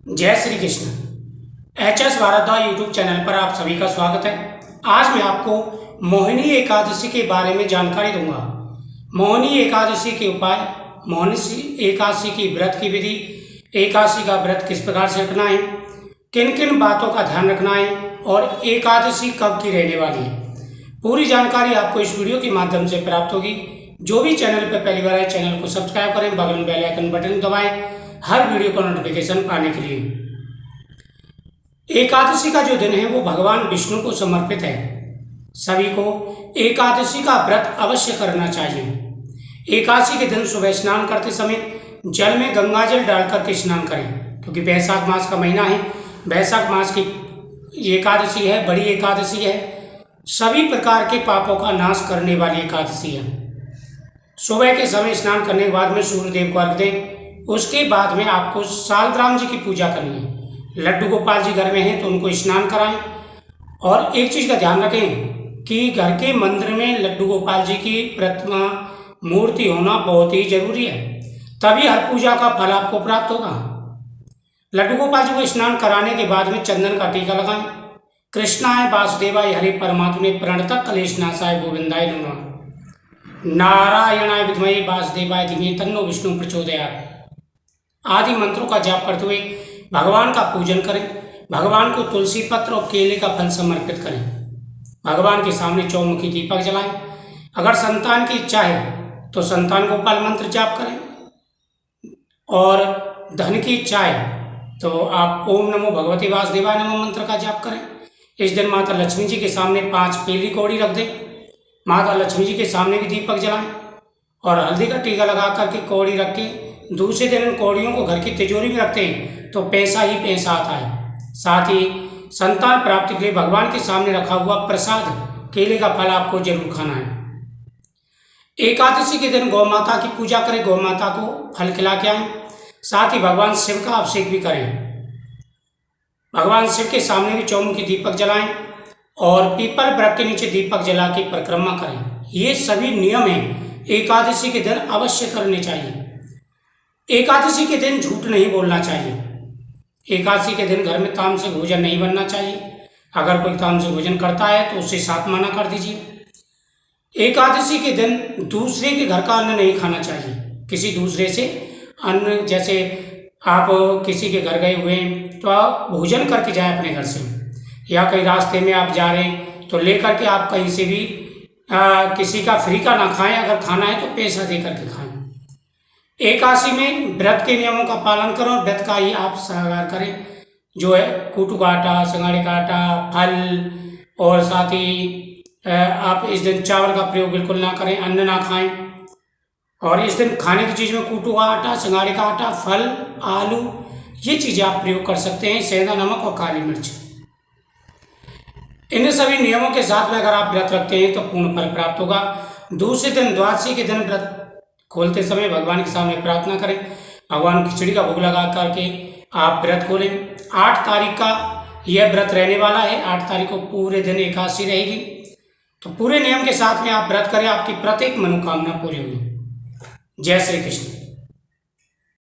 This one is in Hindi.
जय Shri Krishna. HS Bhardwaj YouTube channel पर आप सभी का स्वागत है। आज मैं आपको मोहिनी एकादशी के बारे में जानकारी दूंगा। मोहिनी एकादशी के उपाय, मोहिनी एकादशी की व्रत की विधि, एकादशी का व्रत किस प्रकार से रखना है, किन किन बातों का ध्यान रखना है और एकादशी कब की रहने वाली है। पूरी जानकारी आपको इस वीडियो के माध्यम से प्राप्त होगी। जो भी चैनल पर पहली बार है चैनल को सब्सक्राइब करें, बगल में बेल आइकन बटन दबाएं हर वीडियो का नोटिफिकेशन पाने के लिए। एकादशी का जो दिन है वो भगवान विष्णु को समर्पित है। सभी को एकादशी का व्रत अवश्य करना चाहिए। एकादशी के दिन सुबह स्नान करते समय जल में गंगा जल डालकर के स्नान करें, क्योंकि वैशाख मास का महीना है। वैशाख मास की एकादशी है, बड़ी एकादशी है, सभी प्रकार के पापों का नाश करने वाली एकादशी है। सुबह के समय स्नान करने के बाद में सूर्यदेव को अर्घ दें। उसके बाद में आपको सालग्राम जी की पूजा करनी है। लड्डू गोपाल जी घर में हैं तो उनको स्नान कराएं। और एक चीज़ का ध्यान रखें कि घर के मंदिर में लड्डू गोपाल जी की प्रतिमा मूर्ति होना बहुत ही जरूरी है, तभी हर पूजा का फल आपको प्राप्त होगा। लड्डू गोपाल जी को स्नान कराने के बाद में चंदन का टीका लगाएं। कृष्णाय वासुदेवाय हरे परमात्मे प्रणतः क्लेशनाशाय गोविंदाय नमः, नारायणाय विद्महे वासुदेवाय धीमहि तन्नो विष्णु प्रचोदयात् आदि मंत्रों का जाप करते हुए भगवान का पूजन करें। भगवान को तुलसी पत्र और केले का फल समर्पित करें। भगवान के सामने चौमुखी दीपक जलाएं। अगर संतान की इच्छा है तो संतान गोपाल मंत्र जाप करें, और धन की इच्छा है तो आप ओम नमो भगवते वासुदेवाय नमः मंत्र का जाप करें। इस दिन माता लक्ष्मी जी के सामने 5 पीली कौड़ी रख दें। माता लक्ष्मी जी के सामने भी दीपक जलाएं और हल्दी का टीका लगा करके कौड़ी रख के दूसरे दिन इन कौड़ियों को घर की तिजोरी में रखते हैं तो पैसा ही पैसा आता है। साथ ही संतान प्राप्ति के लिए भगवान के सामने रखा हुआ प्रसाद केले का फल आपको जरूर खाना है। एकादशी के दिन गौ माता की पूजा करें, गौ माता को फल खिला के आएं। साथ ही भगवान शिव का अभिषेक भी करें। भगवान शिव के सामने भी चौमुखी दीपक जलाएं और पीपल वृक्ष के नीचे दीपक जला के परिक्रमा करें। ये सभी नियम हैं, एकादशी के दिन अवश्य करने चाहिए। एकादशी के दिन झूठ नहीं बोलना चाहिए। एकादशी के दिन घर में तामसिक भोजन नहीं बनना चाहिए। अगर कोई तामसिक भोजन करता है तो उससे 7 मना कर दीजिए। एकादशी के दिन दूसरे के घर का अन्न नहीं खाना चाहिए। किसी दूसरे से अन्न, जैसे आप किसी के घर गए हुए हैं तो आप भोजन करके जाएं अपने घर से, या कहीं रास्ते में आप जा रहे हैं तो लेकर के आप कहीं से भी किसी का फ्री का ना खाएं। अगर खाना है तो पैसा दे करके खाएं। एकादशी में व्रत के नियमों का पालन करो और व्रत का ही आप सहार करें, जो है कूटू का आटा, सिंगाड़े का आटा, फल, और साथ ही आप इस दिन चावल का प्रयोग बिल्कुल ना करें, अन्न ना खाएं। और इस दिन खाने की चीज़ में कूटू का आटा, सिंगाड़े का आटा, फल, आलू, ये चीज़ें आप प्रयोग कर सकते हैं, सेंधा नमक और काली मिर्च। इन सभी नियमों के साथ में अगर आप व्रत रखते हैं तो पूर्ण फल प्राप्त होगा। दूसरे दिन द्वादशी के दिन व्रत खोलते समय भगवान के सामने प्रार्थना करें। भगवान को खिचड़ी का भोग लगा करके आप व्रत खोलें। 8 तारीख का यह व्रत रहने वाला है। 8 तारीख को पूरे दिन एकादशी रहेगी, तो पूरे नियम के साथ में आप व्रत करें, आपकी प्रत्येक मनोकामना पूरी होगी। जय श्री कृष्ण।